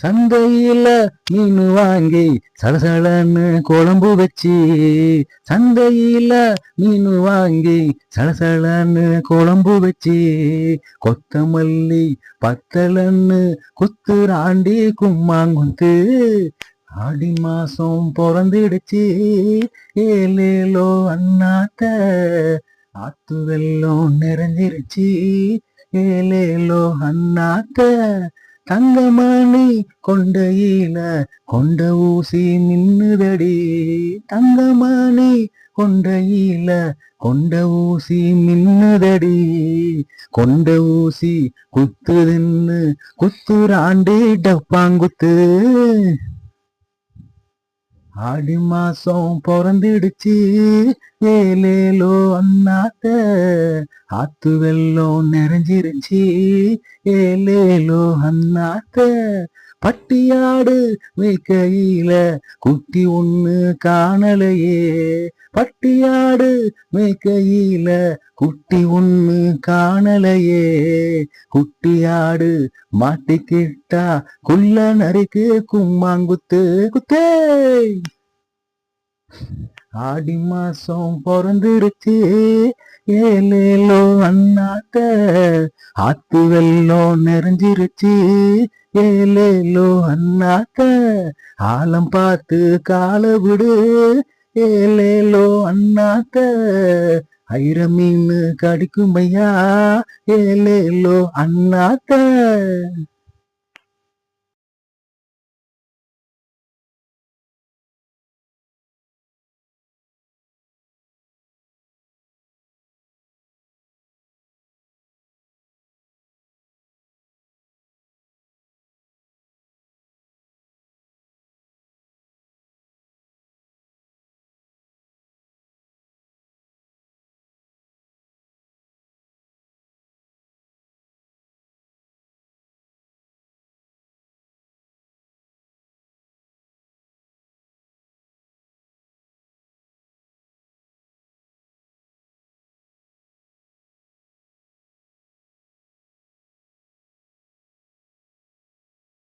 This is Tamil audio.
சந்தையில மீன் வாங்கி சலசலன்னு குழம்பு வச்சு, சந்தையில மீன் வாங்கி சலசலன்னு குழம்பு வச்சு, கொத்தமல்லி பத்தலன்னு குத்துராண்டி கும்மாங்குத்து. ஆடி மாசம் பிறந்துடுச்சு, ஏலேலோ அண்ணாத்த, ஆத்து வெள்ளம் நிறைஞ்சிருச்சு, ஏலேலோ அண்ணாத்த. தங்கமணி கொண்டையில கொண்ட ஊசி மின்னுதடி, தங்கமணி கொண்டையில கொண்ட ஊசி மின்னுதடி, கொண்ட ஊசி குத்துதுன்னு குத்துராண்டி டப்பாங்குத்து. ஆடி மாசம் பிறந்துடுச்சு, ஏலேலோ அண்ணாத்த, ஆத்து வெள்ளம் நிறைஞ்சிருச்சு, ஏலேலோ அண்ணாத்த. பட்டியாடு மேய்க்கையில குட்டி ஒண்ணு காணலையே, பட்டியாடு மேய்க்கையில குட்டி ஒண்ணு காணலையே, குட்டியாடு மாட்டிக்கிட்டா குள்ள நரிக்கு கும்மாங்குத்து குத்தே. ஆடி மாசம் பிறந்துருச்சு, ஏலேலோ அண்ணாத்த, ஆத்து வெள்ளம் நிறைஞ்சிருச்சு, ஏலேலோ அண்ணாத்த. ஆலம் பார்த்து கால விடு, ஏலேலோ அண்ணாத்த, ஐர மீன் கடிக்கும் ஐயா, ஏலேலோ அண்ணாத்த.